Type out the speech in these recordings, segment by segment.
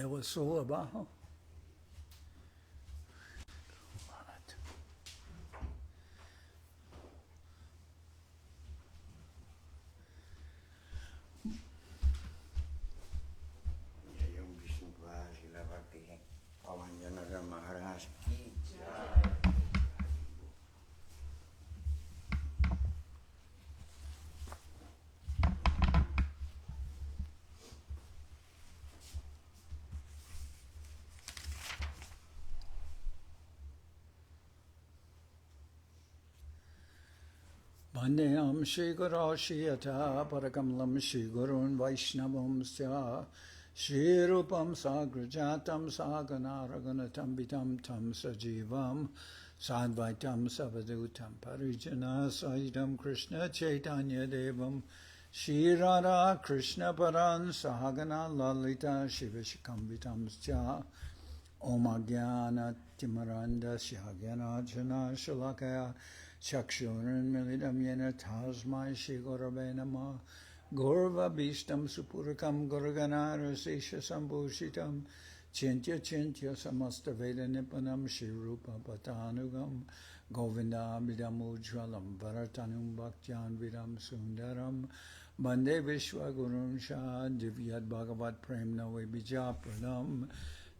Debo sube abajo. Vishnu Srila Bhakti Pavan Janardan Maharaj ki Vandeham Shri Guru Shri Yata Parakamalam Shri Gurun Vaishnavam Sya Shri Rupam Sagrajatam Saganaraganatam Vitam Tam Sajivam Sadvaitam Savadutam Parijana Saidam Krishna Chaitanya Devam Shri Radha Krishna Paran Sahagana Lalita Shivashikam Vitam Sya Om Agyana Timaranda Syagyana Jana Shalakaya Chakshuran Milidam Yena Tasmai Shri Gurave Namah Gaurva Bhishtam Supurakam Gurganara Sesha Sambhushitam Chintya Chintya Samasta Veda Nipanam Shri Rupa Patanugam Govinda Abhidam Ujwalam Bharatanum Bhaktyan Vidam Sundaram Bande Vishwa Gurun Shah Divyat Bhagavat Premna Vibija Pranam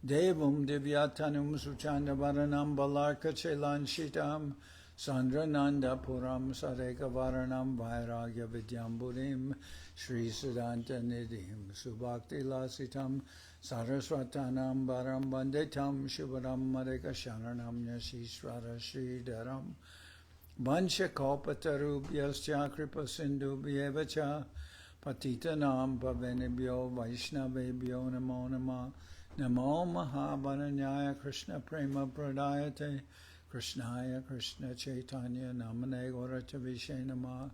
Devam Divyatanum Suchanda Varanam Balarka Chelan Shitam Sandrananda Puram Sareka Varanam Vairagya Vidyamburim Sri Siddhanta Nidhim Subhakti Lasitam Saraswatanam Baram Bandetam Shivaram Mareka Sharanam Yashishvara Sridharam Vansha Kalpatarubhyascha Kripa Sindhubhyevacha Patitanam Pavenibhyo Vaishnavebhyo Namo Namah Namo Mahabananyaya Krishna Prema Pradayate Krishnaya Krishna Chaitanya Namane Gaurachavishe Namah.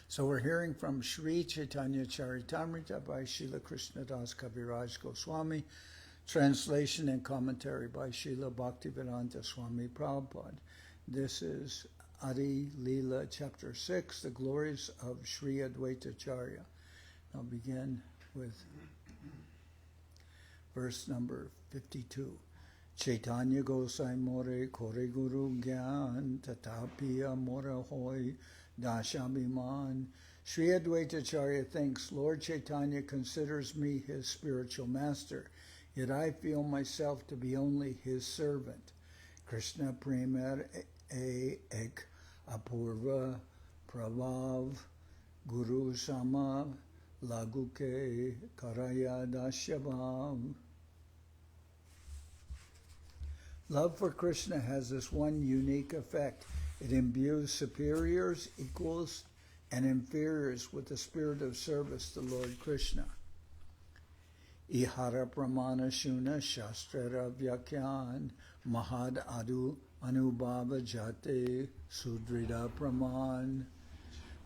So we're hearing from Sri Chaitanya Charitamrita by Srila Krishnadas Kaviraj Goswami, translation and commentary by Srila Bhaktivedanta Swami Prabhupad. This is Adi-lila, chapter 6, the glories of Sri Adwaita Acharya. I'll begin with verse number 52. Chaitanya Gosai More Kore Guru Gyan Tatapiya More Hoy Dashabhiman. Sri Adwaita Acharya thinks Lord Chaitanya considers me his spiritual master, yet I feel myself to be only his servant. Krishna Premer Ek Apurva Prabhav Guru Sama Laguke Karaya Dashabhav. Love for Krishna has this one unique effect. It imbues superiors, equals, and inferiors with the spirit of service to Lord Krishna. Ihara Pramana Shuna Shastrara Vyakyan Mahad Adu Anubhava Jate Sudrida Praman.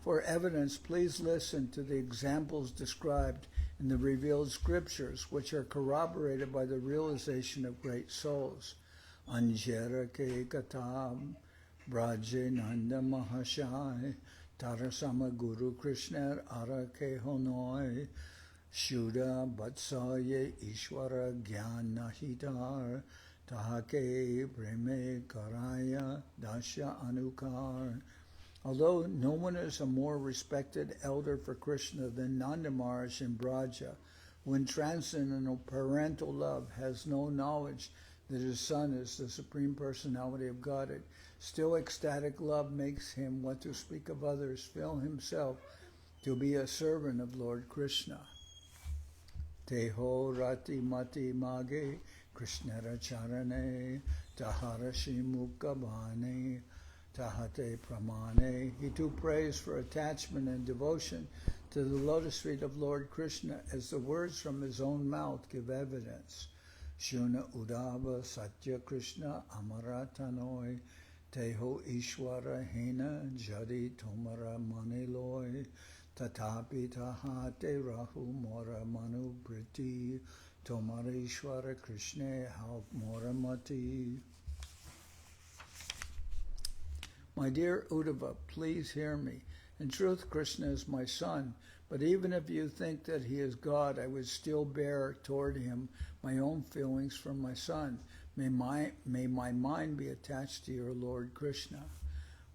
For evidence, please listen to the examples described in the revealed scriptures, which are corroborated by the realization of great souls. Anjera ke katam Braje Nanda Mahashai Tarasama Guru Krishna Ara ke Honoi Shuddha Vatsaye Ishwara Gyan Nahidar Tahake Preme Karaya Dasya Anukar. Although no one is a more respected elder for Krishna than Nanda Maharaj in Braja, when transcendental parental love has no knowledge that his son is the Supreme Personality of Godhead, still ecstatic love makes him, what to speak of others, feel himself to be a servant of Lord Krishna. Teho rati mati mage Krishnara charane taharashi mukabane tahate pramane. He too prays for attachment and devotion to the lotus feet of Lord Krishna, as the words from his own mouth give evidence. Shuna Udava Satya Krishna Amaratanoi Teho Ishwara Hena Jadi Tomara Maniloi Tatapi Tahate Rahu Mora Manu Briti Tomara Ishwara Krishna Help Mora Mati. My dear Uddhava, please hear me. In truth, Krishna is my son, But even if you think that he is God, I would still bear toward him my own feelings for my son. May my mind be attached to your Lord Krishna.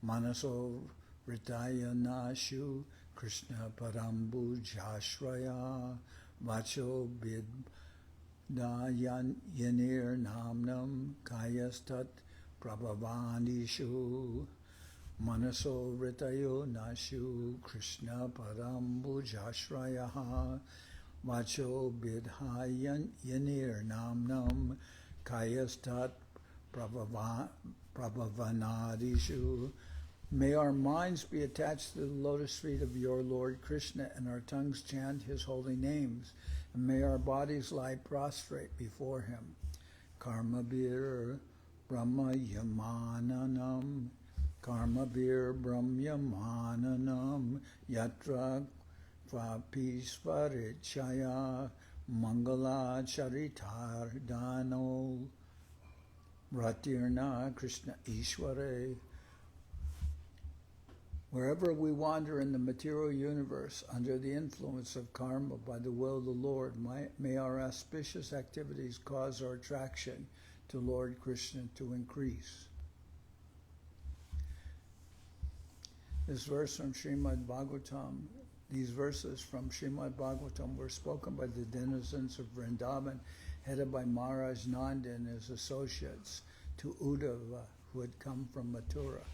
Manaso Ritaya Nashu Krishna Parambu Jashraya Vacho Bidda Yanir Namnam Kayastat Prabhavanishu Manaso Ritayo Nashu Krishna Parambu Jashraya Vacho Bidha Yanir Namnam Kayastat Prabhavanadishu. May our minds be attached to the lotus feet of your Lord Krishna, and our tongues chant his holy names, and may our bodies lie prostrate before him. Karmabir Brahma Yamananam Karmabir Brahmyamananam Yatra Kvapisvarichaya Mangala Charitardano Ratirna Krishna Ishware. Wherever we wander in the material universe under the influence of karma by the will of the Lord, may our auspicious activities cause our attraction to Lord Krishna to increase. This verse from Srimad Bhagavatam, these verses from Srimad Bhagavatam were spoken by the denizens of Vrindavan, headed by Maharaj Nanda and his associates, to Uddhava, who had come from Mathura.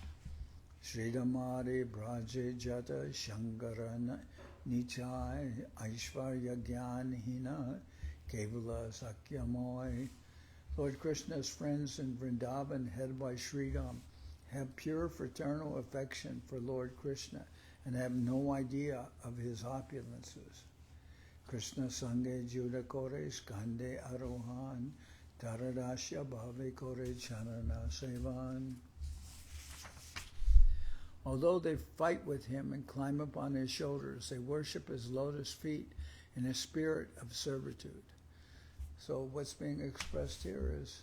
Sridamari Braje Jata Shankarana Nichai Aishvarya Gyanhina Kevala Sakyamoy. Lord Krishna's friends in Vrindavan, headed by Sridham, have pure fraternal affection for Lord Krishna and have no idea of his opulences. Krishna Sange Juda Kore Skande Arohan Taradasya Bhave Kore Charana Sevan. Although they fight with him and climb upon his shoulders, they worship his lotus feet in a spirit of servitude. So what's being expressed here is,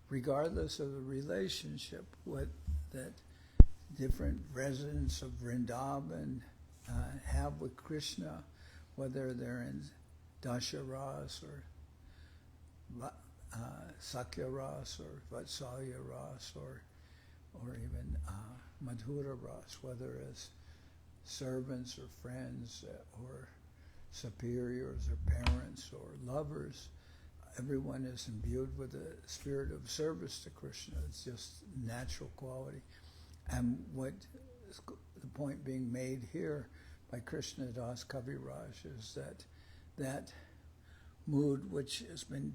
regardless of the relationship that different residents of Vrindavan have with Krishna, whether they're in Dasya Ras or Sakya Ras or Vatsalya Ras or even Madhura Ras, whether as servants or friends or superiors or parents or lovers, everyone is imbued with a spirit of service to Krishna. It's just natural quality. And what the point being made here by Krishnadas Kaviraj is that mood, which has been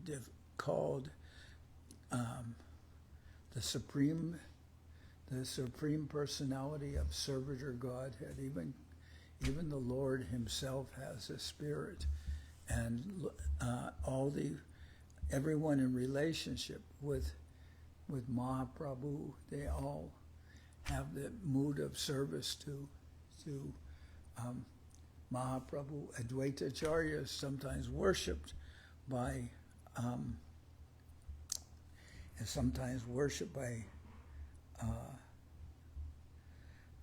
called the supreme personality of servitor Godhead. Even the Lord himself has a spirit, and everyone in relationship with Mahaprabhu, they all have the mood of service to Mahaprabhu. Adwaita Acharya is sometimes worshipped by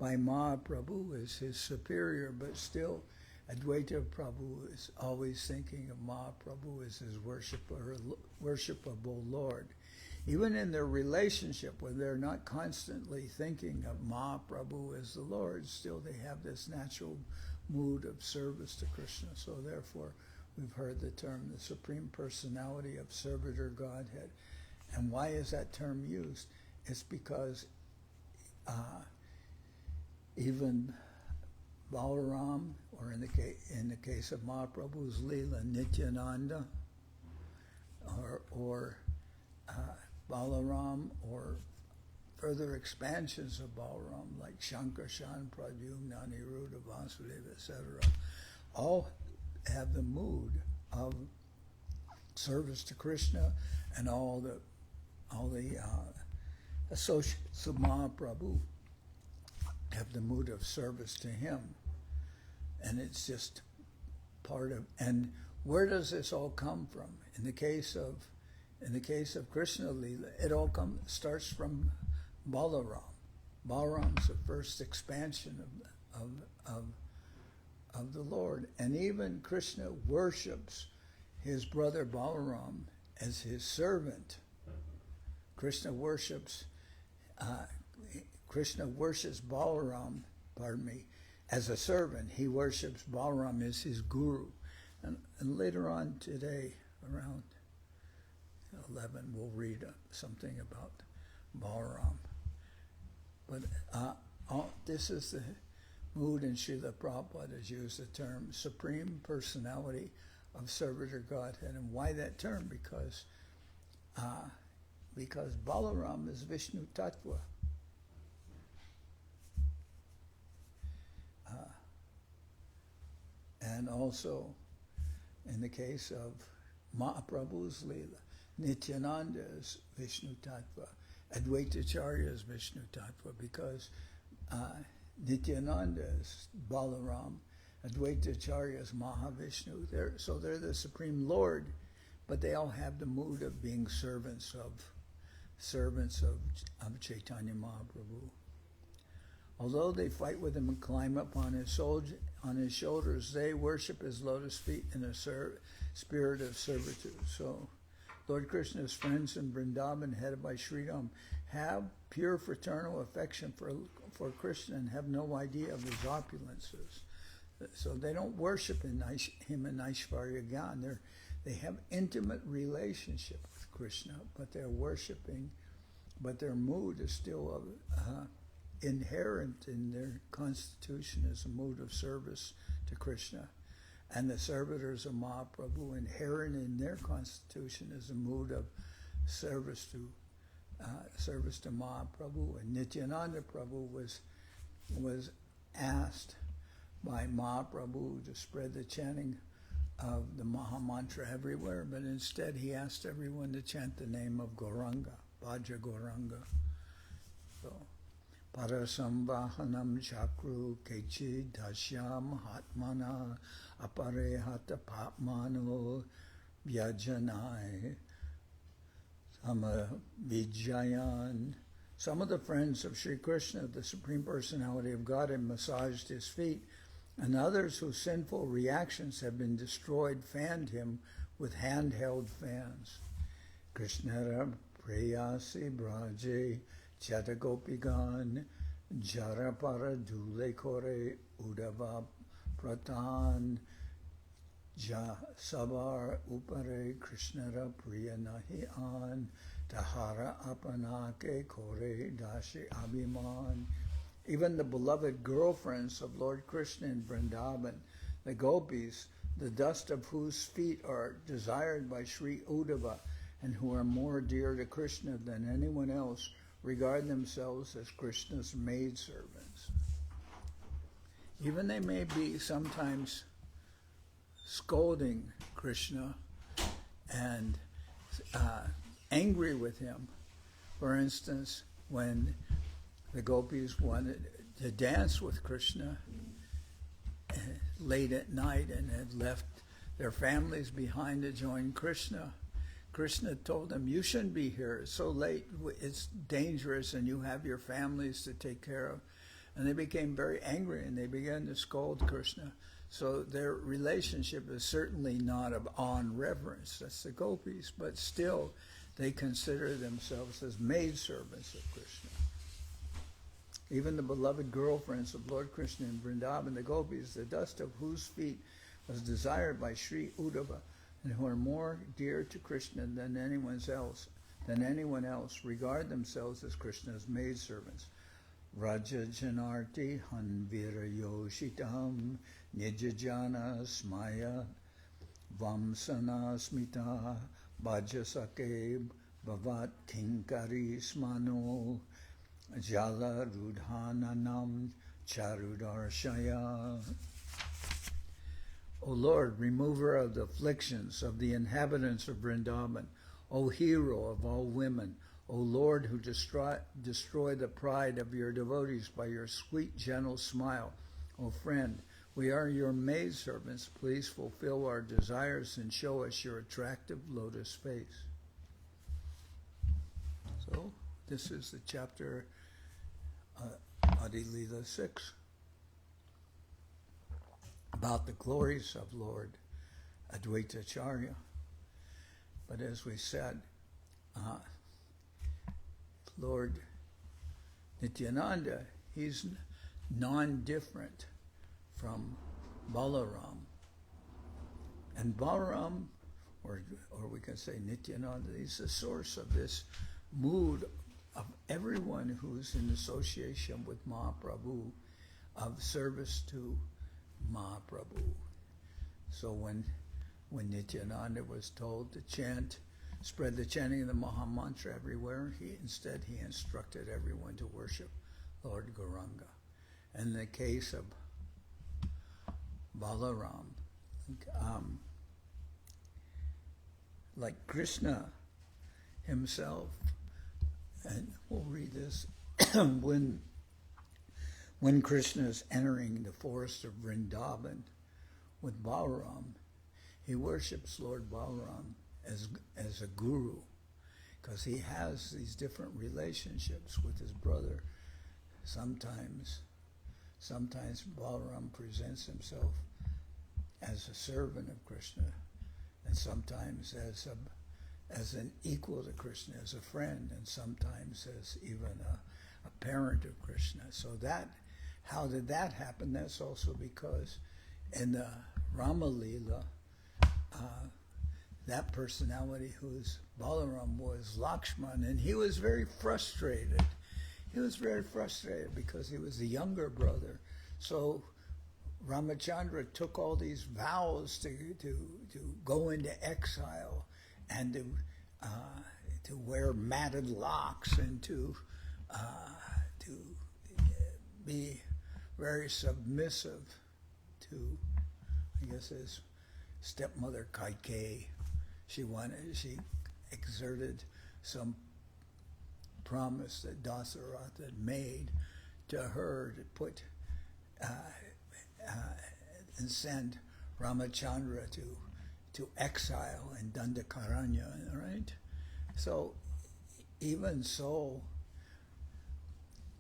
Mahaprabhu as his superior, but still Adwaita Prabhu is always thinking of Mahaprabhu as his worshipable Lord. Even in their relationship, when they're not constantly thinking of Mahaprabhu as the Lord, still they have this natural mood of service to Krishna. So therefore, we've heard the term, the Supreme Personality of Servitor Godhead. And why is that term used? It's because even Balaram, or in the case of Mahaprabhu's Lila, Nityananda, or Balaram, or further expansions of Balaram, like Shankarshan, Pradyumna, Aniruddha, Vasudeva, etc., all have the mood of service to Krishna, and all the associates of Mahaprabhu have the mood of service to him. And it's just part of, and where does this all come from? In the case of Krishna Lila, it all starts from Balaram. Balaram's the first expansion of the Lord. And even Krishna worships his brother Balaram as his servant. Krishna worships Balaram, as a servant. He worships Balaram as his guru. And later on today, around 11, we'll read something about Balaram. But this is the mood, and Srila Prabhupada has used the term Supreme Personality of Servitor Godhead. And why that term? Because Balaram is Vishnu Tattva. And also, in the case of Mahaprabhu's Leela, Nityananda is Vishnu Tattva. Adwaita Acharya is Vishnu Tattva, because Nityananda is Balaram, Adwaita Acharya is Maha-Vishnu. So they're the Supreme Lord, but they all have the mood of being servants of Chaitanya Mahaprabhu. Although they fight with him and climb up on his shoulders, they worship his lotus feet in a spirit of servitude. So Lord Krishna's friends in Vrindavan, headed by Sri Ram, have pure fraternal affection for Krishna and have no idea of his opulences. So they don't worship him in Aishvarya Gyan. They have intimate relationship with Krishna, but they're worshiping, but their mood is still inherent in their constitution as a mood of service to Krishna. And the servitors of Mahaprabhu, inherent in their constitution is a mood of service to Mahaprabhu. And Nityananda Prabhu was asked by Mahaprabhu to spread the chanting of the Maha Mantra everywhere, but instead he asked everyone to chant the name of Gauranga, Bhaja Gauranga. So, Parasambhahanam Chakru Kechi Dashyam Hatmana Aparehata Papmano Vyajanai Samavijayan. Some of the friends of Sri Krishna, the Supreme Personality of Godhead, massaged his feet, and others whose sinful reactions have been destroyed fanned him with handheld fans. Krishnara Prayasi Braje Chatagopigan Jarapara Dule Kore Udava Pratan Ja Sabar Upare Krishnara Priya Nahi An Tahara Apanake Kore Dashi Abhiman. Even the beloved girlfriends of Lord Krishna in Vrindavan, the gopis, the dust of whose feet are desired by Sri Uddhava, and who are more dear to Krishna than anyone else, regard themselves as Krishna's maidservants. Even they may be sometimes scolding Krishna and angry with him. For instance, when the gopis wanted to dance with Krishna late at night and had left their families behind to join Krishna, Krishna told them, you shouldn't be here. It's so late. It's dangerous and you have your families to take care of. And they became very angry and they began to scold Krishna. So their relationship is certainly not of awe and reverence. That's the gopis. But still, they consider themselves as maidservants of Krishna. Even the beloved girlfriends of Lord Krishna in Vrindavan, the gopis, the dust of whose feet was desired by Sri Uddhava, and who are more dear to Krishna than anyone else, regard themselves as Krishna's maidservants. Raja Janarti Hanvira Yoshitam Nijajana Smaya Vamsana Smita Bhajasake Bhavat Kinkari Smano Jala Rudhananam Charudarshaya. O Lord, remover of the afflictions of the inhabitants of Vrindavan, O hero of all women, O Lord, who destroy the pride of your devotees by your sweet, gentle smile, O friend, we are your maidservants. Please fulfill our desires and show us your attractive lotus face. So, this is the chapter Adi-lila 6. about the glories of Lord Adwaita Acharya. But as we said, Lord Nityananda, he's non-different from Balaram. And Balaram, or we can say Nityananda, he's the source of this mood of everyone who's in association with Mahaprabhu, of service to Mahaprabhu. So when Nityananda was told to spread the chanting of the Maha Mantra everywhere, he instructed everyone to worship Lord Gauranga. And in the case of Balaram, like Krishna himself, and we'll read this, when Krishna is entering the forest of Vrindavan with Balaram, he worships Lord Balaram as a guru, because he has these different relationships with his brother. Sometimes Balaram presents himself as a servant of Krishna, and sometimes as an equal to Krishna, as a friend, and sometimes as even a parent of Krishna. So how did that happen? That's also because in the Rama-lila, that personality who's Balaram was Lakshman, and he was very frustrated. He was very frustrated because he was the younger brother. So Ramachandra took all these vows to go into exile and to wear matted locks and to be very submissive to, I guess, his stepmother Kaikeyi. She exerted some promise that Dasarath had made to her to put and send Ramachandra to exile in Dandakaranya, right? So, even so,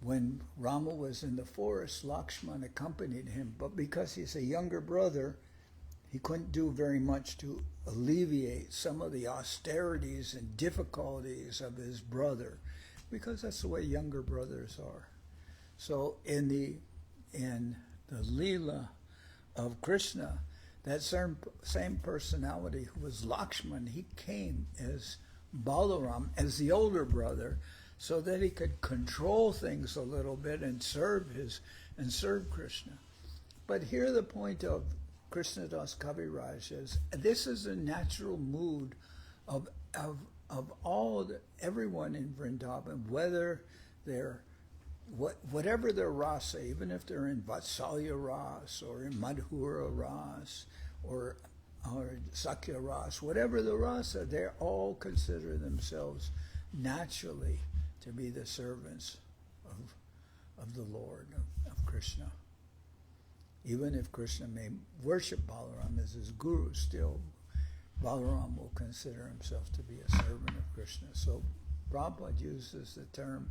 when Rama was in the forest, Lakshman accompanied him, but because he's a younger brother, he couldn't do very much to alleviate some of the austerities and difficulties of his brother, because that's the way younger brothers are. So in the Leela of Krishna, that same personality who was Lakshman, he came as Balaram, as the older brother, so that he could control things a little bit and serve Krishna. But here the point of Krishnadas Kaviraj is, this is a natural mood of everyone in Vrindavan, whether they're whatever their rasa, even if they're in Vatsalya ras or in Madhura ras or Sakya ras, whatever the rasa, they all consider themselves naturally to be the servants of the Lord, of Krishna. Even if Krishna may worship Balaram as his guru, still Balaram will consider himself to be a servant of Krishna. So Prabhupada uses the term,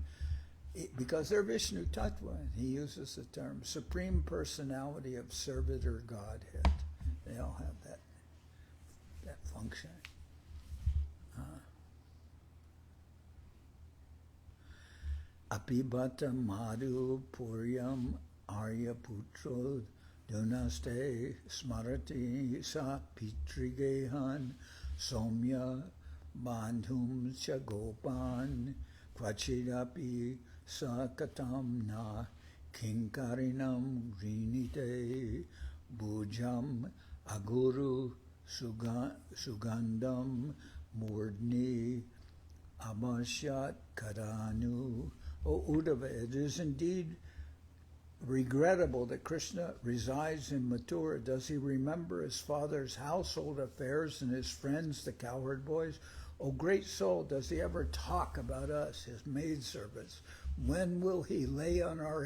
because they're Vishnu Tattva, he uses the term Supreme Personality of Servitor Godhead. They all have that function. Apibata Madhu Puryam Arya Putro Dunaste Smarati Sa Pitrigehan Somya Bandhum Chagopan Kvachidapi Sa Katamna Kinkarinam Grinite Bujam Aguru Sugandam Murdni Abashat Karanu. O Uddhava, it is indeed regrettable that Krishna resides in Mathura. Does he remember his father's household affairs and his friends, the cowherd boys? O great soul, does he ever talk about us, his maidservants? When will he lay on our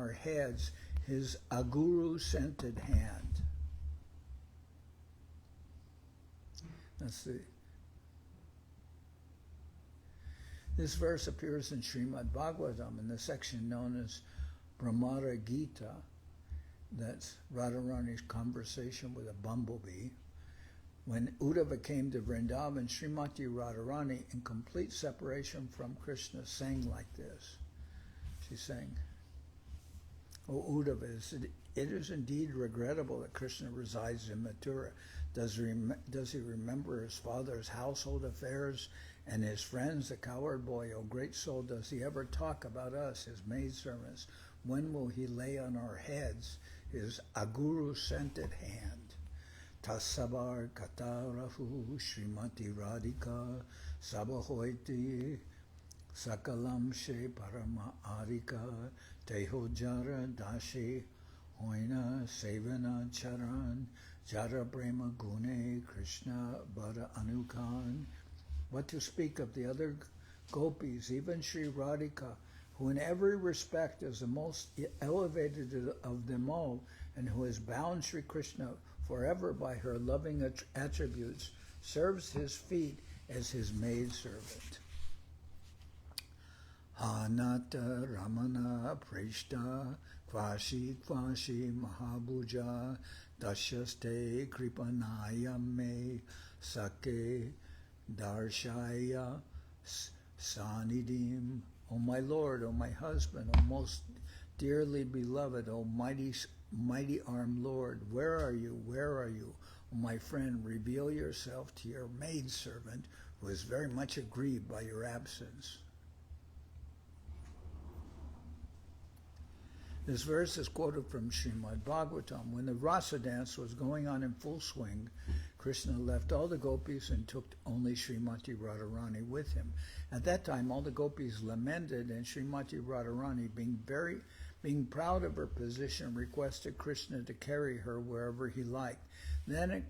heads his aguru-scented hand? This verse appears in Srimad Bhagavatam in the section known as Brahmara Gita, that's Radharani's conversation with a bumblebee. When Uddhava came to Vrindavan, Srimati Radharani, in complete separation from Krishna, sang like this. She sang, O Uddhava, it is indeed regrettable that Krishna resides in Mathura. Does he remember his father's household affairs and his friends, the cowherd boy? O great soul, does he ever talk about us, his maidservants? When will he lay on our heads his aguru-scented hand? Tasabar katarahu Srimati Radhika Sabahoiti Sakalam she Parama Arika Tehojara Dashi Hoina Sevana Charan Jara Prema Gune Krishna Bada Anukan. What to speak of the other gopis, even Sri Radhika, who in every respect is the most elevated of them all, and who has bound Sri Krishna forever by her loving attributes, serves his feet as his maidservant. Hanata Ramana Prishta Kvashi Kvashi Mahabhuja Dashaste Kripanaya Me Sake Darshaya Sanidim. O my Lord, O my husband, O most dearly beloved, O mighty armed Lord, where are you? Where are you? O my friend, reveal yourself to your maidservant, who is very much aggrieved by your absence. This verse is quoted from Srimad Bhagavatam. When the rasa dance was going on in full swing, Krishna left all the gopis and took only Srimati Radharani with him. At that time, all the gopis lamented, and Srimati Radharani, being proud of her position, requested Krishna to carry her wherever he liked. Then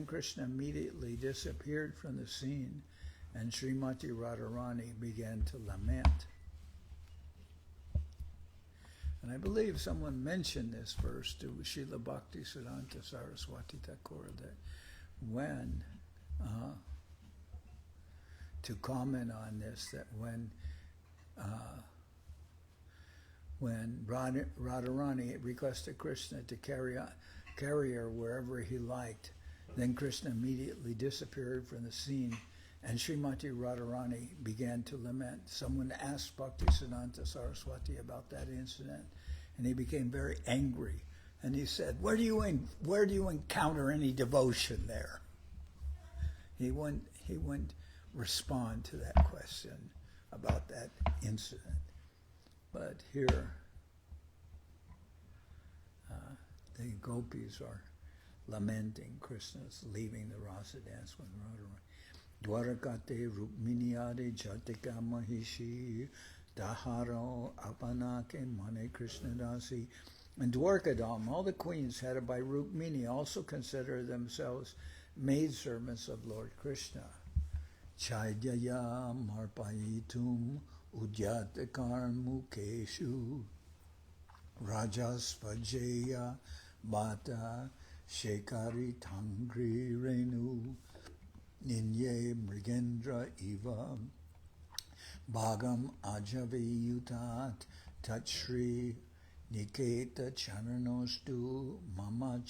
Krishna immediately disappeared from the scene, and Srimati Radharani began to lament. And I believe someone mentioned this verse to Srila Bhaktivedanta Saraswati Thakur, that when, to comment on this, that when Radharani requested Krishna to carry her wherever he liked, then Krishna immediately disappeared from the scene, and Srimati Radharani began to lament. Someone asked Bhaktisiddhanta Saraswati about that incident, and he became very angry. And he said, where do you encounter any devotion there? He wouldn't respond to that question about that incident. But here, the gopis are lamenting Krishna's leaving the rasa dance with Radharani. Dwarakate Rukminiyade Jatika Mahishi Daharo Apanake Mane Krishnadasi. And Dwarkadam, all the queens headed by Rukmini, also consider themselves maidservants of Lord Krishna. Chaidaya Marpayitum Udyatakar Mukeshu Rajasvajeya Bata Shekari Tangri Renu Ninye Mrigendra Eva Bhagam Ajavayutat Tatshri Niketa Charanostu Mama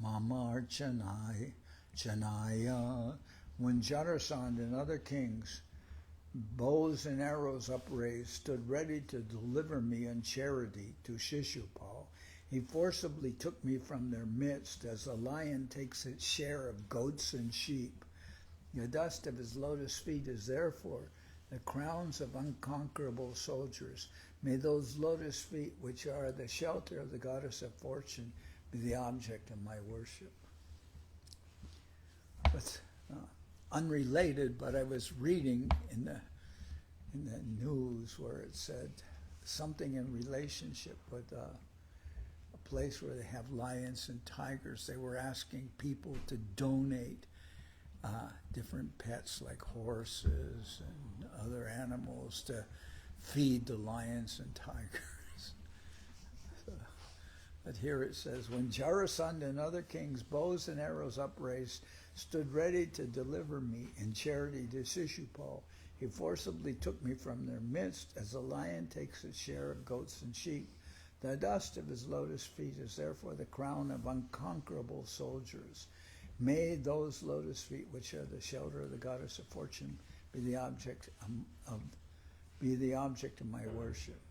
Archanai Chanaya. When Janardan and other kings, bows and arrows upraised, stood ready to deliver me in charity to Shishupal, he forcibly took me from their midst as a lion takes its share of goats and sheep. The dust of his lotus feet is therefore the crowns of unconquerable soldiers. May those lotus feet, which are the shelter of the goddess of fortune, be the object of my worship. But unrelated, but I was reading in the news where it said something in relationship with a place where they have lions and tigers. They were asking people to donate different pets like horses and other animals to feed the lions and tigers. But here it says, when Jarasandha and other kings, bows and arrows upraised, stood ready to deliver me in charity to Shishupal, he forcibly took me from their midst as a lion takes its share of goats and sheep. The dust of his lotus feet is therefore the crown of unconquerable soldiers. May those lotus feet, which are the shelter of the goddess of fortune, be the object of my worship.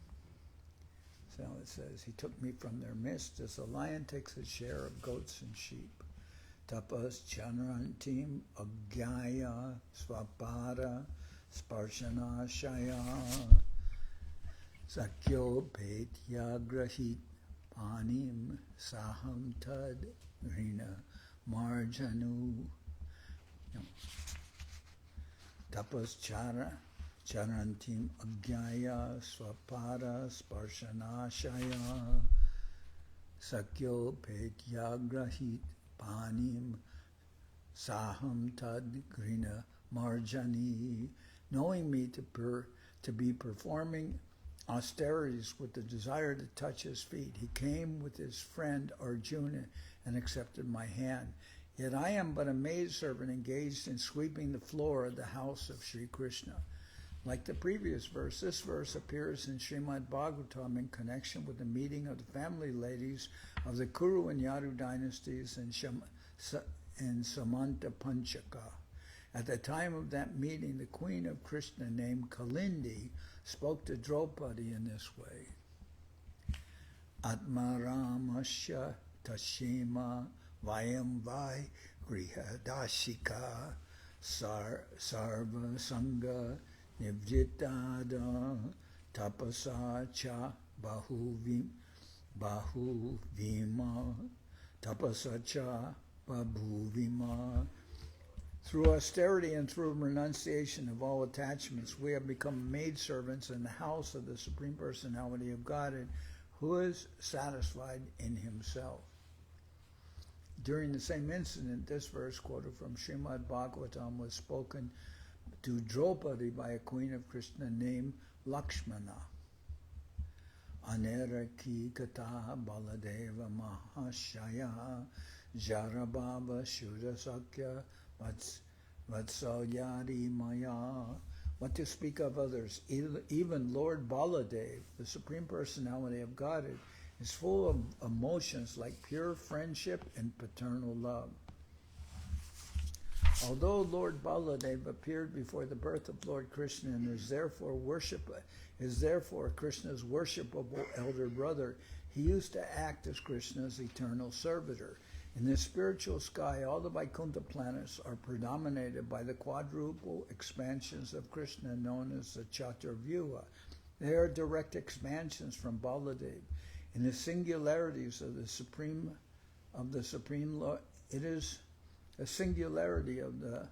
So it says, he took me from their midst as a lion takes its share of goats and sheep. Tapas Janardan Agyaya Swapada Sparshana Shaya Sakyo Petya Grahit Panim Saham Tad Grina Marjanu. Tapas Charantim Agyaya Swapada Sparshana Shaya Sakyo Petya Grahit Panim Saham Tad Grina Marjani. Knowing me to be performing austerities with the desire to touch his feet, he came with his friend Arjuna and accepted my hand. Yet I am but a maidservant engaged in sweeping the floor of the house of Sri Krishna. Like the previous verse, this verse appears in Srimad Bhagavatam in connection with the meeting of the family ladies of the Kuru and Yadu dynasties in Samanta Panchaka. At the time of that meeting, the queen of Krishna named Kalindi spoke to Draupadi in this way. Atmaramasya tashima vayam vai grihadashika sarva sangha nivjitada tapasa cha bahuvima tapasa cha babhuvima. Through austerity and through renunciation of all attachments, we have become maidservants in the house of the Supreme Personality of Godhead, who is satisfied in himself. During the same incident, this verse quoted from Srimad Bhagavatam was spoken to Draupadi by a queen of Krishna named Lakshmana. Aneraki kata baladeva mahashaya jarababa shudasakya vatsalyari maya. What to speak of others? Even Lord Baladev, the Supreme Personality of Godhead, is full of emotions like pure friendship and paternal love. Although Lord Baladev appeared before the birth of Lord Krishna and is therefore Krishna's worshipable elder brother, he used to act as Krishna's eternal servitor. In the spiritual sky, all the Vaikuntha planets are predominated by the quadruple expansions of Krishna known as the Chaturvyuha. They are direct expansions from Baladev. In the singularities of the Supreme Lord, it is a singularity of the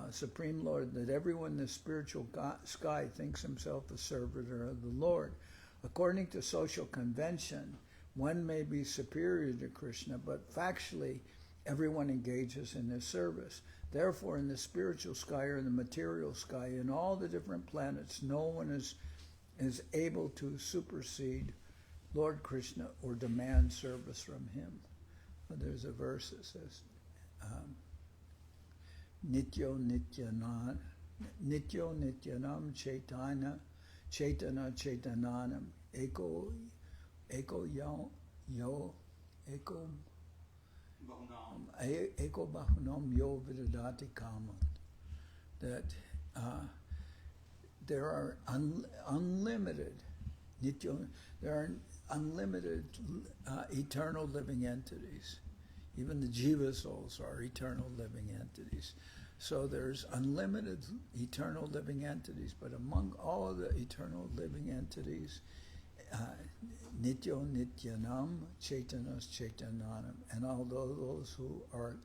Supreme Lord that everyone in the spiritual sky thinks himself a servitor of the Lord. According to social convention, one may be superior to Krishna, but factually, everyone engages in his service. Therefore, in the spiritual sky or in the material sky, in all the different planets, no one is able to supersede Lord Krishna or demand service from him. But there's a verse that says, Nityo Nityanam Chaitanya Chaitananam Eko Bahunam Yo Vidadati Kaman. That there are unlimited eternal living entities. Even the jiva souls are eternal living entities. So there's unlimited eternal living entities, but among all the eternal living entities, Nityo Nityanam Chaitanas Chaitananam. And although those who are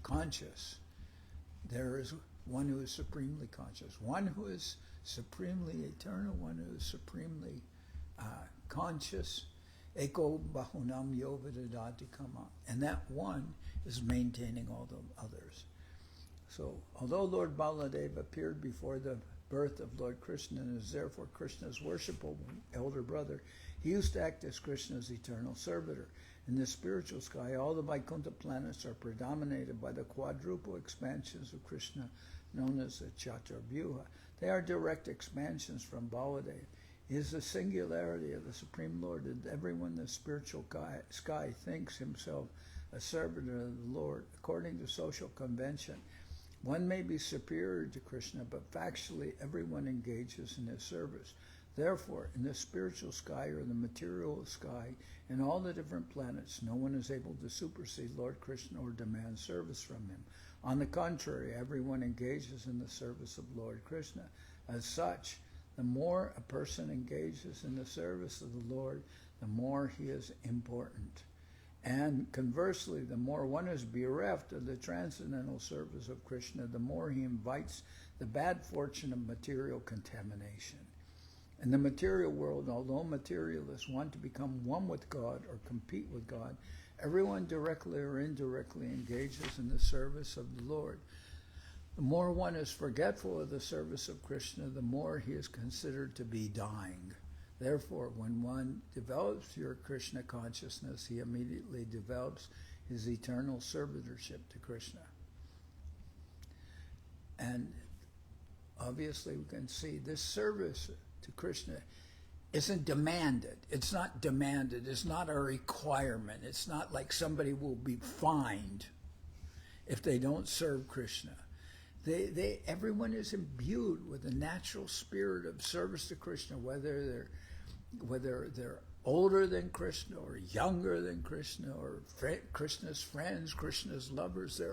conscious, there is one who is supremely conscious, one who is supremely eternal, one who is supremely conscious. Eko Bahunam Yovidadati Kama. And that one is maintaining all the others. So, although Lord Baladev appeared before the birth of Lord Krishna and is therefore Krishna's worshipable elder brother, he used to act as Krishna's eternal servitor. In the spiritual sky, all the Vaikuntha planets are predominated by the quadruple expansions of Krishna, known as the Chaturvyuha. They are direct expansions from Baladev. He is the singularity of the Supreme Lord, and everyone in the spiritual sky thinks himself a servant of the Lord. According to social convention, one may be superior to Krishna, but factually everyone engages in his service. Therefore, in the spiritual sky or the material sky, in all the different planets, no one is able to supersede Lord Krishna or demand service from him. On the contrary, everyone engages in the service of Lord Krishna. As such, the more a person engages in the service of the Lord, the more he is important. And conversely, the more one is bereft of the transcendental service of Krishna, the more he invites the bad fortune of material contamination. In the material world, although materialists want to become one with God or compete with God, everyone directly or indirectly engages in the service of the Lord. The more one is forgetful of the service of Krishna, the more he is considered to be dying. Therefore, when one develops pure Krishna consciousness, he immediately develops his eternal servitorship to Krishna. And obviously we can see this service to Krishna isn't demanded. It's not demanded. It's not a requirement. It's not like somebody will be fined if they don't serve Krishna. Everyone is imbued with a natural spirit of service to Krishna, whether they're older than Krishna or younger than Krishna or Krishna's friends, Krishna's lovers. They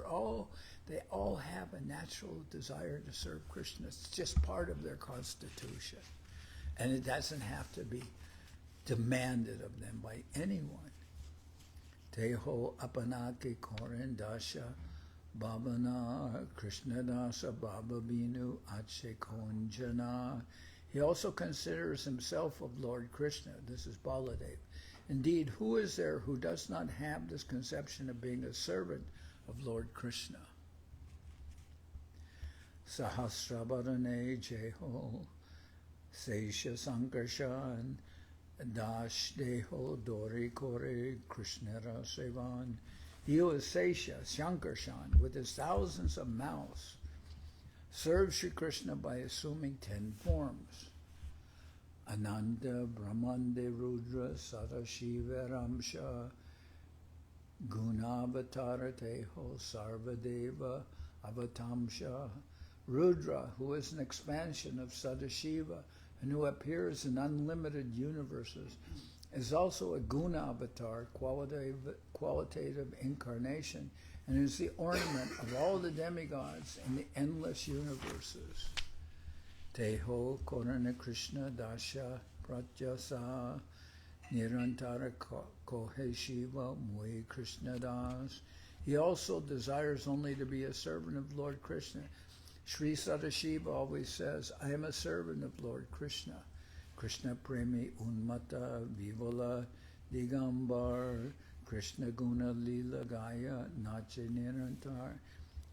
all have a natural desire to serve Krishna. It's just part of their constitution. And it doesn't have to be demanded of them by anyone. Teho apanake korendasha Bhavana Krishnadasa Bhavabhinu Ache Konjana. He also considers himself of Lord Krishna. This is Baladev. Indeed, who is there who does not have this conception of being a servant of Lord Krishna? Sahasrabharane Jeho Seisha Sankarshan Dash Deho Dori Kore Krishnara Sevan. He who is Seisha, Shankarshan, with his thousands of mouths, serves Sri Krishna by assuming 10 forms. Ananda, Brahmande, Rudra, Sadashiva, Ramsha, Gunavatara, Teho, Sarvadeva, Avatamsha. Rudra, who is an expansion of Sadashiva and who appears in unlimited universes, is also a guna avatar, qualitative incarnation, and is the ornament of all the demigods in the endless universes. Teho Korana Krishna Dasha Pratyasa Nirantara Kohe Shiva Mui Krishnadas. He also desires only to be a servant of Lord Krishna. Sri Sadashiva always says, I am a servant of Lord Krishna. Krishna Premi Unmata Vivala Digambar Krishna Guna Lila Gaya Nache Nirantar.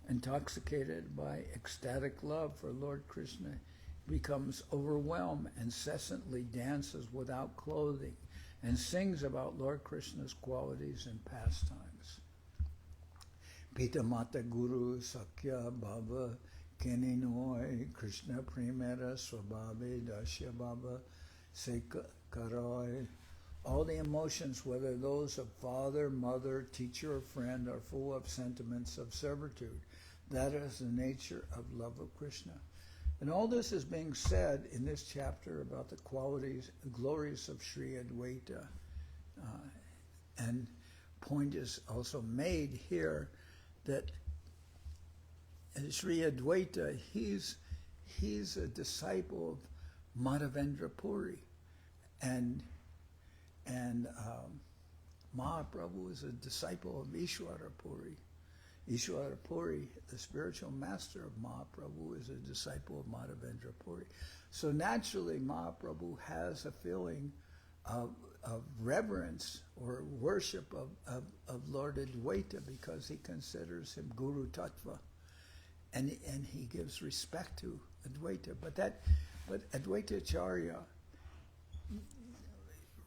Intoxicated by ecstatic love for Lord Krishna, becomes overwhelmed, incessantly dances without clothing, and sings about Lord Krishna's qualities and pastimes. Pita Mata Guru Sakya Baba Keninoi Krishna Primera Swabhabe Dasya Baba Sekaroy. All the emotions, whether those of father, mother, teacher, or friend, are full of sentiments of servitude. That is the nature of love of Krishna. And all this is being said in this chapter about the qualities, the glories of Sri Adwaita. And point is also made here that Sri Adwaita, he's a disciple of Madhavendra Puri, and Mahaprabhu is a disciple of Ishwara Puri. Ishwara Puri, the spiritual master of Mahaprabhu, is a disciple of Madhavendra Puri. So naturally, Mahaprabhu has a feeling of reverence or worship of Lord Adwaita because he considers him Guru Tattva. And he gives respect to Adwaita. But Adwaita Acharya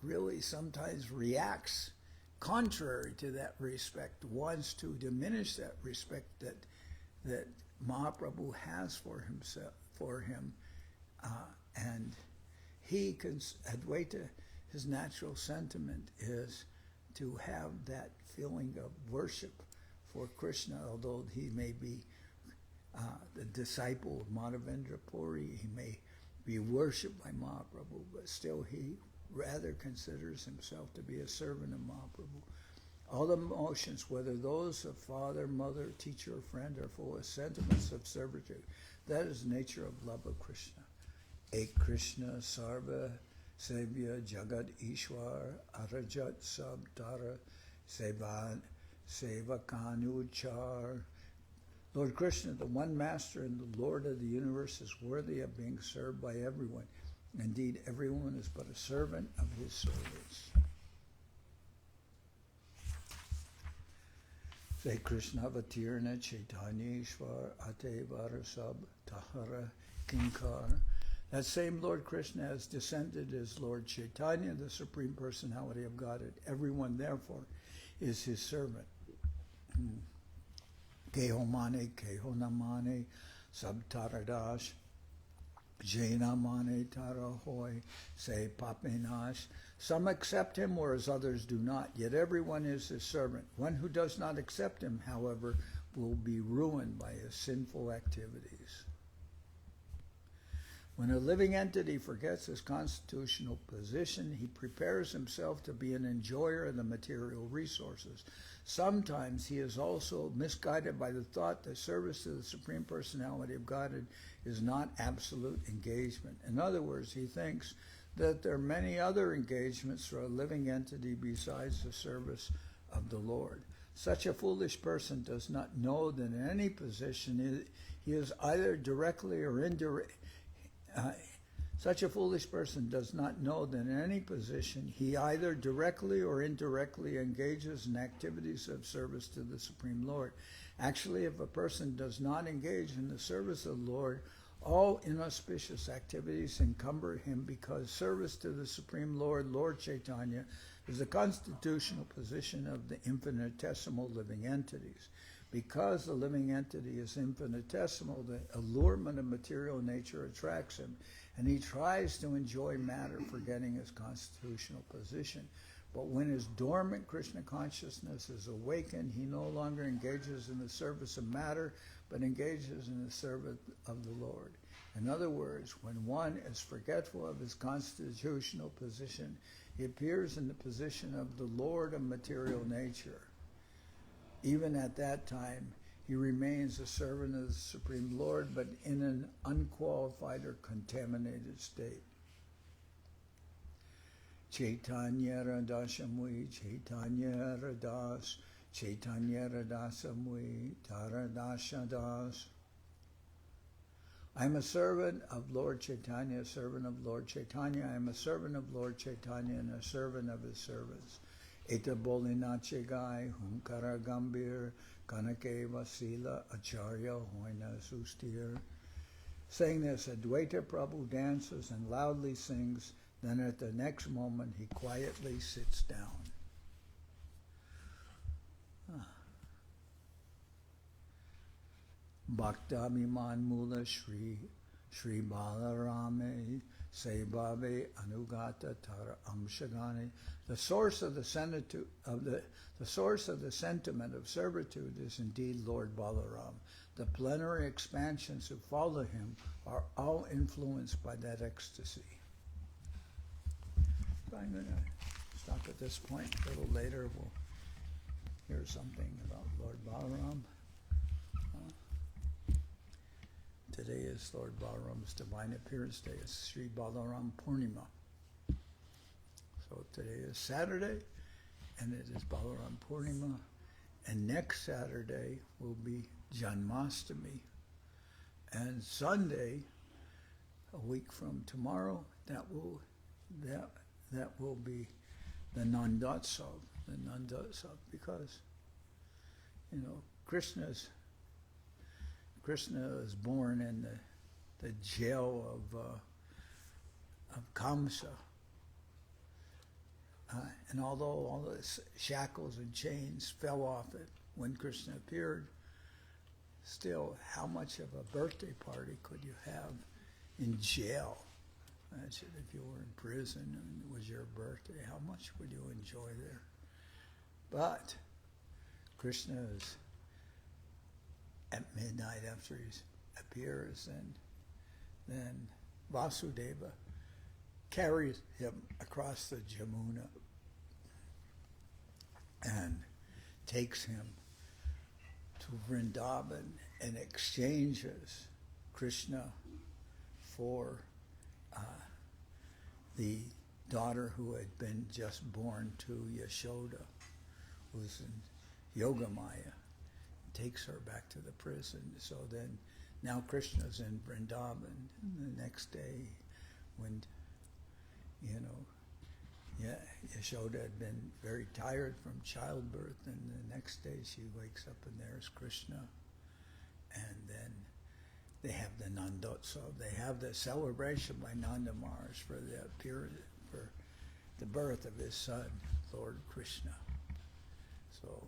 really sometimes reacts contrary to that respect, wants to diminish that respect that Mahaprabhu has for him, and Advaita, his natural sentiment is to have that feeling of worship for Krishna, although he may be the disciple of Madhavendra Puri, he may be worshipped by Mahaprabhu, but still he rather considers himself to be a servant of Mahaprabhu. All the emotions, whether those of father, mother, teacher, or friend, are full of sentiments of servitude. That is the nature of love of Krishna. Ek Krishna Sarva Sevya Jagat Ishwar Arajat Sab Tara Seva Kanuchar. Lord Krishna, the one master and the Lord of the universe, is worthy of being served by everyone. Indeed, everyone is but a servant of his service. Say Krishna Vatirna Chaitanya Ishwar Ate Varasab Tahara Kinkar. That same Lord Krishna has descended as Lord Chaitanya, the Supreme Personality of Godhead. Everyone, therefore, is his servant. Keho Mane, Keho Namane, Sabtaradash, Jaina Mane Tarahoy, say Papenash. Some accept him, whereas others do not. Yet everyone is his servant. One who does not accept him, however, will be ruined by his sinful activities. When a living entity forgets his constitutional position, he prepares himself to be an enjoyer of the material resources. Sometimes he is also misguided by the thought that service to the Supreme Personality of Godhead is not absolute engagement. In other words, he thinks that there are many other engagements for a living entity besides the service of the Lord. Such a foolish person does not know that in any position he is either directly or indirectly. Such a foolish person does not know that in any position he either directly or indirectly engages in activities of service to the Supreme Lord. Actually, if a person does not engage in the service of the Lord, all inauspicious activities encumber him, because service to the Supreme Lord, Lord Chaitanya, is the constitutional position of the infinitesimal living entities. Because the living entity is infinitesimal, the allurement of material nature attracts him, and he tries to enjoy matter, forgetting his constitutional position. But when his dormant Krishna consciousness is awakened, he no longer engages in the service of matter, but engages in the service of the Lord. In other words, when one is forgetful of his constitutional position, he appears in the position of the Lord of material nature. Even at that time, he remains a servant of the Supreme Lord, but in an unqualified or contaminated state. Chaitanya Radasamui, Chaitanya Radas, Chaitanya Radasamui, Taradashadas. I am a servant of Lord Chaitanya, a servant of Lord Chaitanya. I am a servant of Lord Chaitanya and a servant of his servants. Eta Bolinache Gai, Hunkara Gambir, Kanake Vasila, Acharya, Hoina Sustir. Saying this, Adwaita Prabhu dances and loudly sings. Then at the next moment, he quietly sits down. Bhaktamiman Mula Shri Balarame Sebave Anugata Tara Amshagani. The source of the sentiment of servitude is indeed Lord Balaram. The plenary expansions who follow him are all influenced by that ecstasy. I'm going to stop at this point. A little later we'll hear something about Lord Balaram. Today is Lord Balaram's Divine Appearance Day. It's Sri Balaram Purnima. So today is Saturday, and it is Balaram Purnima. And next Saturday will be Janmashtami. And Sunday, a week from tomorrow, that will be the Nandotsav, because, Krishna is born in the jail of Kamsa. And although all the shackles and chains fell off it when Krishna appeared, still, how much of a birthday party could you have in jail? I said, if you were in prison and it was your birthday, how much would you enjoy there? But Krishna is at midnight after he appears, and then Vasudeva carries him across the Jamuna and takes him to Vrindavan and exchanges Krishna for the daughter who had been just born to Yashoda, who's in Yogamaya, takes her back to the prison. So then, now Krishna's in Vrindavan. And the next day, when, Yashoda had been very tired from childbirth, and the next day she wakes up and there's Krishna. And then they have the Nandotsav. They have the celebration by Nanda Maharaj for the birth of his son, Lord Krishna. So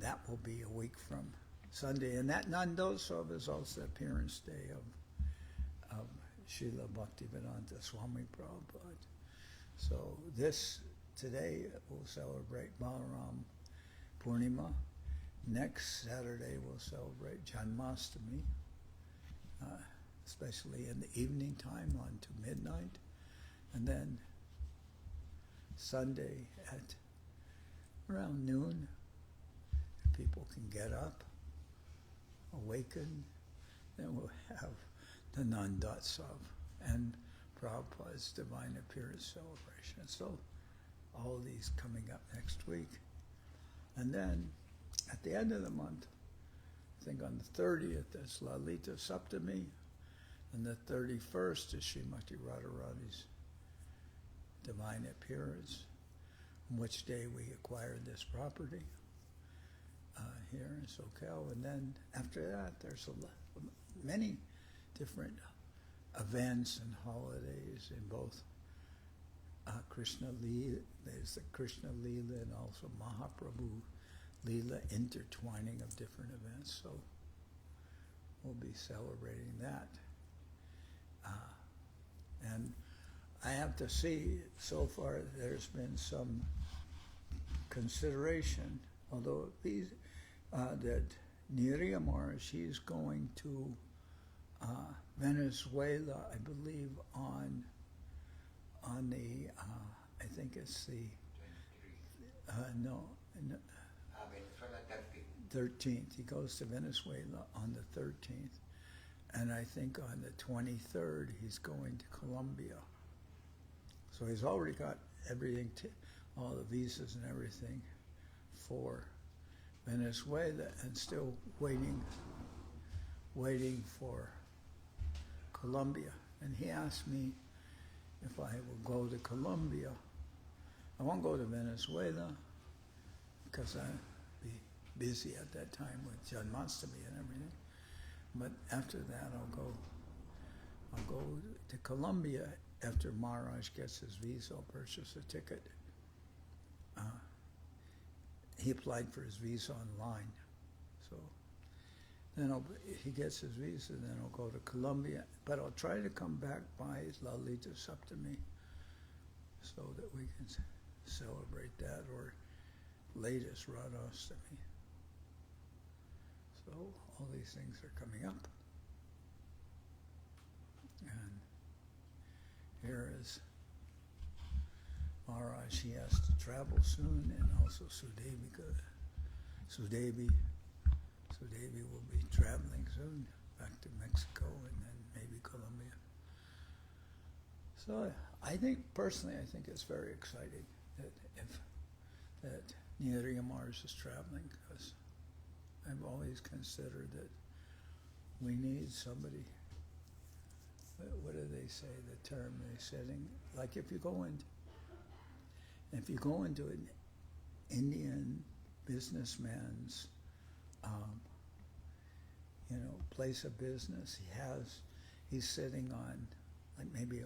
that will be a week from Sunday. And that Nandotsav is also the appearance day of Srila Bhaktivedanta Swami Prabhupad. So today we'll celebrate Balaram Purnima. Next Saturday we'll celebrate Janmashtami, especially in the evening time on to midnight. And then Sunday at around noon, people can get up, awaken, then we'll have the Nandotsav and Prabhupada's Divine Appearance celebration. So all these coming up next week. And then at the end of the month, I think on the 30th, that's Lalita Saptami, and the 31st is Srimati Radharani's Divine Appearance, on which day we acquired this property here in Soquel. And then after that, there's many different events and holidays in both Krishna Lila, there's the Krishna Lila and also Mahaprabhu Lila, intertwining of different events. So we'll be celebrating that. And I have to see, so far there's been some consideration, although that Niriya Maharaj, he's going to Venezuela, I believe, on the, I think it's the, Venezuela 13th. He goes to Venezuela on the 13th. And I think on the 23rd, he's going to Colombia. So he's already got everything, all the visas and everything for Venezuela, and still waiting for Colombia. And he asked me if I will go to Colombia. I won't go to Venezuela because I'll be busy at that time with Janmashtami and everything. But after that, I'll go to Colombia after Maharaj gets his visa. I'll purchase a ticket. He applied for his visa online, so then he gets his visa. Then I'll go to Colombia, but I'll try to come back by Lalita Saptami so that we can celebrate that, or latest Radhastami. So all these things are coming up. And here is Maharaj. He has to travel soon, and also Sudevi will be traveling soon back to Mexico and then maybe Colombia. So I think it's very exciting that Niriya Maharaj is traveling, because I've always considered that we need somebody. What do they say? The term they're setting, like if you go into an Indian businessman's, place of business, he's sitting on like maybe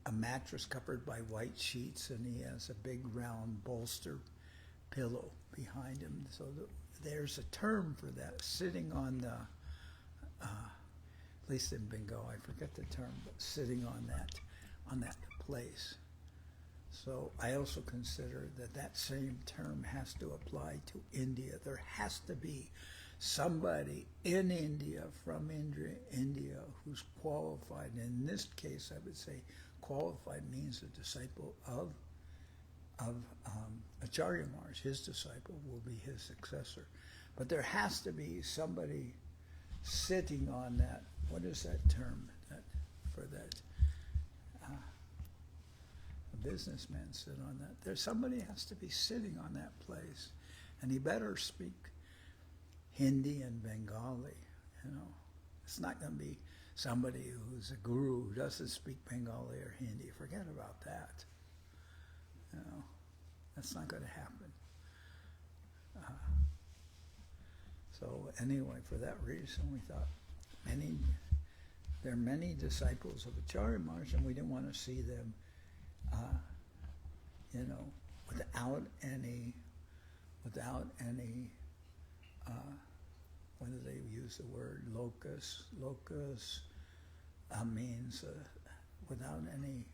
a mattress covered by white sheets, and he has a big round bolster pillow behind him. So there's a term for that, sitting on the least in Bengal, I forget the term, but sitting on that place. So I also consider that same term has to apply to India. There has to be somebody in India, from India, who's qualified. In this case, I would say qualified means a disciple of Acharya Maharaj. His disciple will be his successor. But there has to be somebody sitting on that. What is that term for that? A businessman sit on that. There's somebody has to be sitting on that place, and he better speak Hindi and Bengali. It's not going to be somebody who's a guru who doesn't speak Bengali or Hindi. Forget about that. That's not going to happen. So anyway, for that reason, we thought there are many disciples of Acharya Maharaj, and we didn't want to see them, without any, whether they use the word locus means without any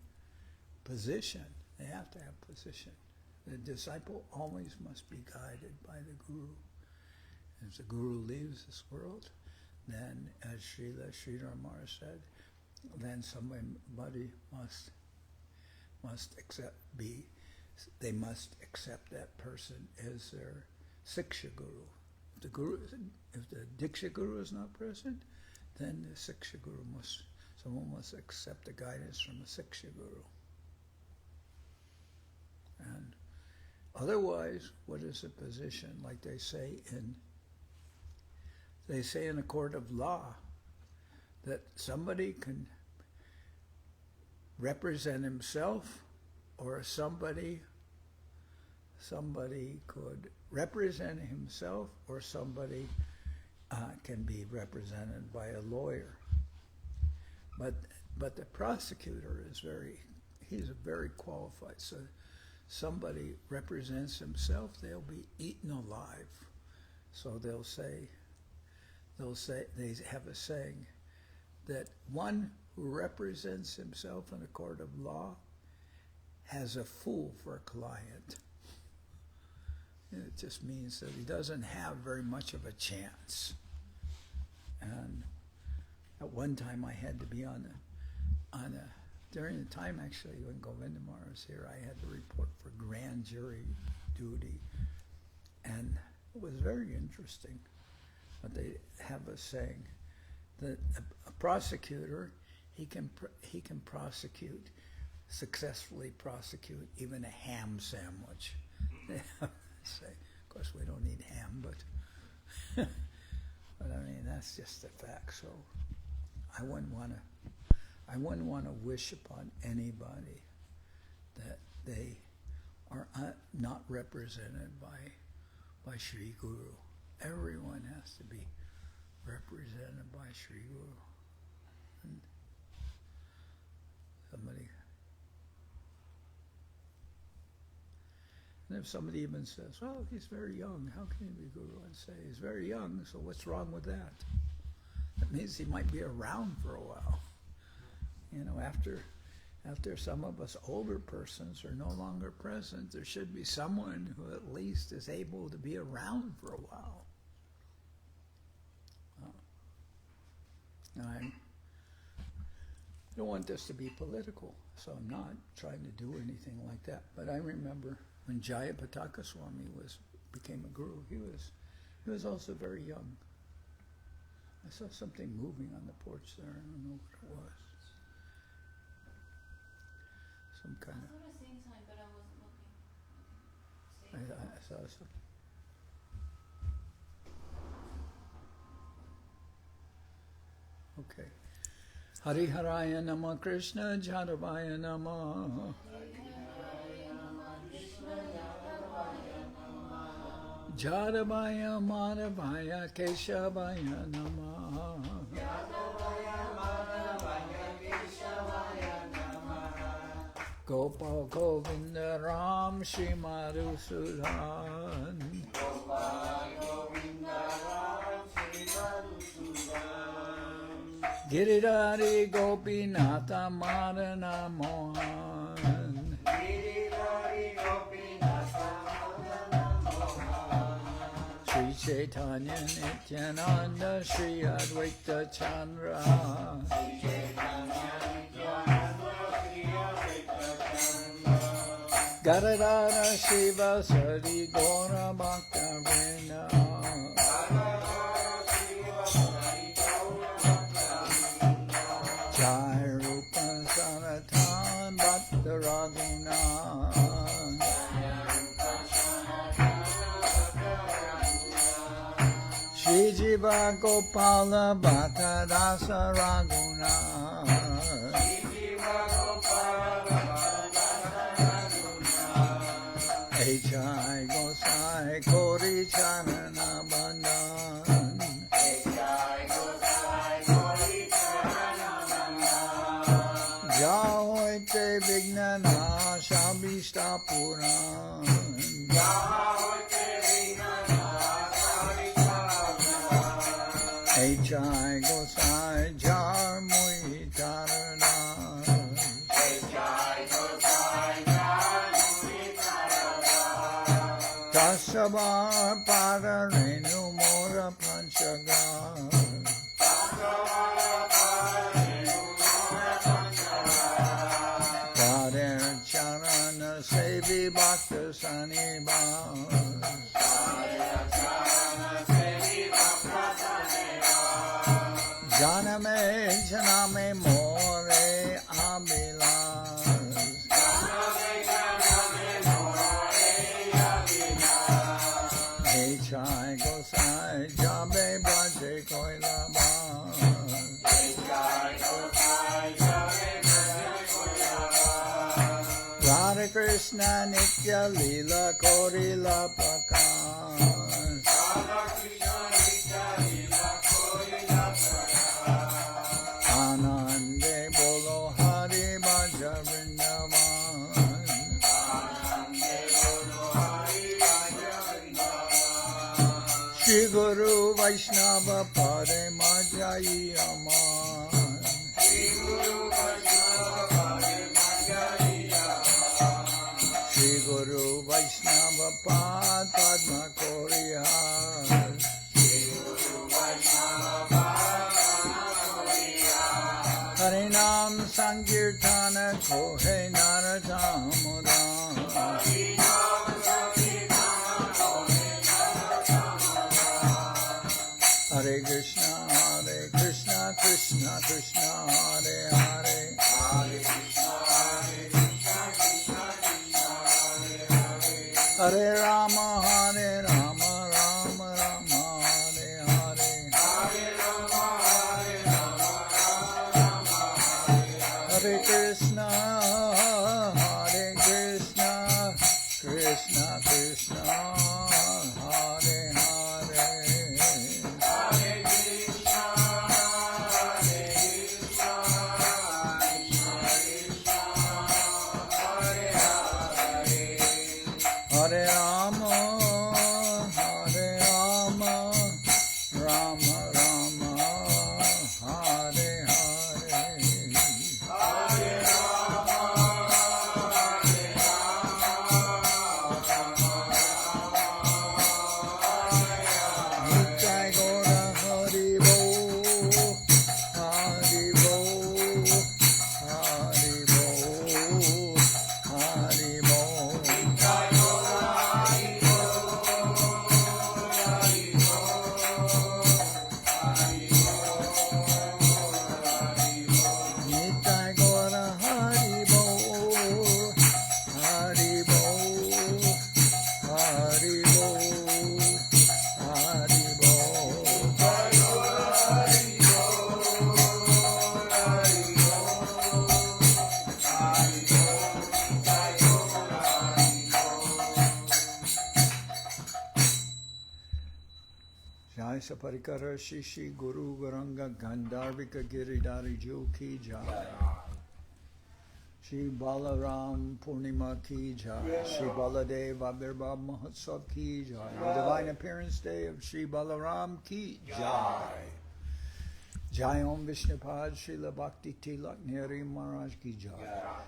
position. They have to have position. The disciple always must be guided by the guru. If the guru leaves this world, then, as Srila Maharaj said, then somebody must they must accept that person as their Siksha Guru. If the Diksha Guru is not present, then the Siksha Guru someone must accept the guidance from the Siksha Guru. And otherwise, what is the position? Like they say in a court of law, that somebody can represent himself, or somebody could represent himself, or somebody can be represented by a lawyer. But the prosecutor he's very qualified. So somebody represents himself, they'll be eaten alive. So they have a saying that one who represents himself in a court of law has a fool for a client. It just means that he doesn't have very much of a chance. And at one time I had to be during the time actually when Govinda Maharaj was here, I had to report for grand jury duty. And it was very interesting. But they have a saying that a prosecutor, he can successfully prosecute even a ham sandwich. They have to say, of course we don't need ham, but I mean that's just a fact. So I wouldn't want to wish upon anybody that they are not represented by Sri Guru. Everyone has to be represented by Sri Guru. And if somebody even says, "Well, he's very young. How can he be Guru?" I'd say, "He's very young. So what's wrong with that? That means he might be around for a while. After some of us older persons are no longer present, there should be someone who at least is able to be around for a while." I don't want this to be political, so I'm not trying to do anything like that. But I remember when Jayapataka Swami became a guru, he was also very young. I saw something moving on the porch there. I don't know what it was. Some kind of. I saw the same sign, but I wasn't looking. I saw something. Okay. Hari Haraya Nama Krishna Jadavaya Nama. Jadavaya Madhavaya Keshavaya Nama. Gopal Govinda Ram Shri Madhusudan. Giridhari Gopinatha Madana Mohan. Sri Chaitanya Nityananda Sri Adwaita Acharya. Gadadara Shiva Sari Gora Bhaktivedanta. Jai Rupa Sanatan Bhatta Raguna. Shri Jiva Gopala Bhatta Dasa Raguna. H.I. Gosai Kori Chanana Bandhan. Jahoite Vignana Shabishta Puran. H.I. Gosai Jar Mui Tarana. Dasavar Pada Renu Mora Panchagar. Radha Charana Sevi Bhakta Sanibas. Janame Janame More Abilas. H.I. Gosai Jabe Bhaje Koilabas. Radha Krishna Nitya Lila Korila Prakas. Anande Bolo Hari Bhaja Vrindavan. Shri Guru Vaishnava Pade Majai Aman. Shri Guru Vaishnava Pad Padma Korihar. Harinam Sankirtana Kohe Naratamudam. Hare Krishna, Krishna Krishna, Hare Hare. Hare Rama, Hare Rama, Rama Rama, Hare Hare. Hare Krishna, Krishna Krishna, Hare Hare. Hare Rama, Rama Rama, Hare Hare. Nitai Gora Hari Bo, Hari Bo, Hari Bo, Hari Bo. Nitai Gora Hari Bo, Hari Bo, Hari Bo, Hari Jai Saparikara Shishi Guru Varanga Gandharvika Giridhari Jo Ki Jai. Shri Balaram Purnima Ki Jai. Shri Baladev Abirbhav Mahotsav Ki Jai. The Divine Appearance Day of Shri Balaram Ki Jai. Jai Om Vishnupad Srila Bhakti Tilak Neri Maharaj ki jai.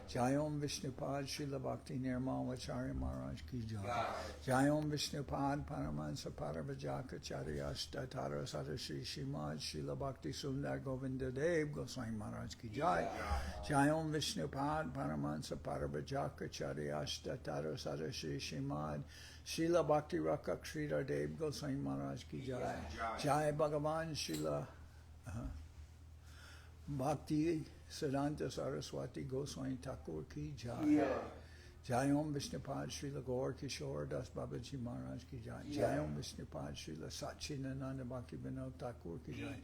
Jai Om Vishnupad Srila Bhakti Nirmal Acharya Maharaj ki jai. Jai Om Vishnupad Paramahansa Parabhajaka Acharya Tatara Sadashri Srimad Srila Bhakti Sundar Govinda Dev Goswami Maharaj ki jai. Jai Om Vishnupad Paramahansa Parabhajaka Acharya Tatara Sadashri Srimad Srila Bhakti Rakak Sridhar Dev Goswami Maharaj ki jai. Jai Bhagavan Srila Bhakti Siddhanta Saraswati Goswami Thakur ki jai. Jai Om Vishnupad Srila Gaur Kishore Das Babaji Maharaj ki jai. Jai Om Vishnupad Srila Satchidananda Bhaktivedanta Thakur ki jai.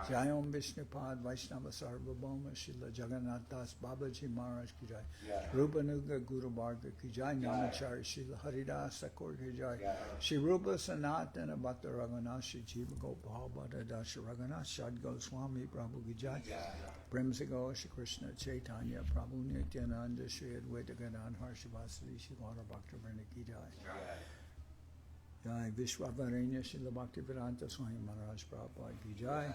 Jai Om Vishnupad Vaishnava Sarvabhauma Srila Jagannath Das Babaji Maharaj ki jai. Rupanuga Guru Bharga ki jai. Namachari Srila Haridas Thakur ki jai. Shri Rupa Sanatana Bhakta Raghunath Shri Jiva Gopal Bhatta Das Raghunath Shad Goswami Prabhu ki jai. Premsigo Shri Krishna Chaitanya Prabhu Nityananda Sri Adwaita Acharya Vasili Shri Bhaktivedanta ki jai. Jai Vishwavaranya Srila Bhaktivedanta Swami Maharaj Prabhupad ki jai.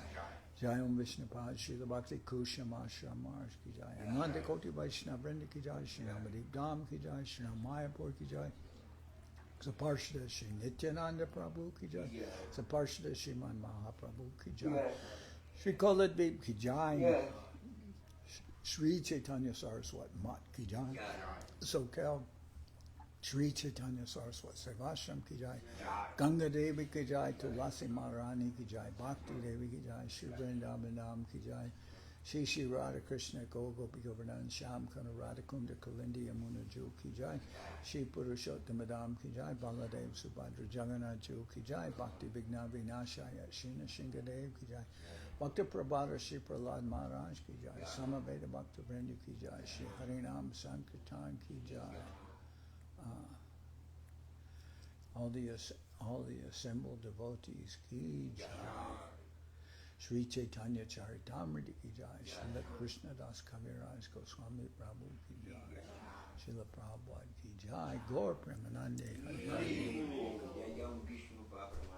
Jai Om Vishnupad Srila Bhakti Kusham Ashram Maharaj ki jai. Ananda Koti Vaishnava Vrinda ki jai. Shri Namadeep Dham ki jai. Shri Mayapur ki jai. Saparshada Shri Nityananda Prabhu ki jai. Saparshada Shriman Mahaprabhu ki jai. Shri Koladvip ki jai. Sri Chaitanya Saraswat Mat ki jai. Soquel Sri Chaitanya Saraswat Sevashram ki jai. Ganga Devi ki jai. Tulasi Maharani ki jai. Bhakti Devi ki jai. Shri Vrindavanam ki jai. Shri Radha Krishna Gogopi Govardhan Sham Kana Radha Kunda Kalindi Yamuna Ju ki jai. Shri Purushottam ki jai. Baladev Subhadra Jagannath Ju ki jai. Bhakti Vigna Vinashaya Shina Shingadev ki jai. Bhakta Prabhata Shri Prahlad Maharaj ki jai. Samaveda Bhakta Vrinda ki jai. Shri Harinam Sankirtan ki jai. All the assembled devotees ki jai. Sri Chaitanya Charitamrita ki jai. Srila Krishnadas Kaviraj Goswami Prabhu ki jai. Srila Prabhupada ki jai. Gaur Premanande Hari. Jai Om Vishnu Bhagavan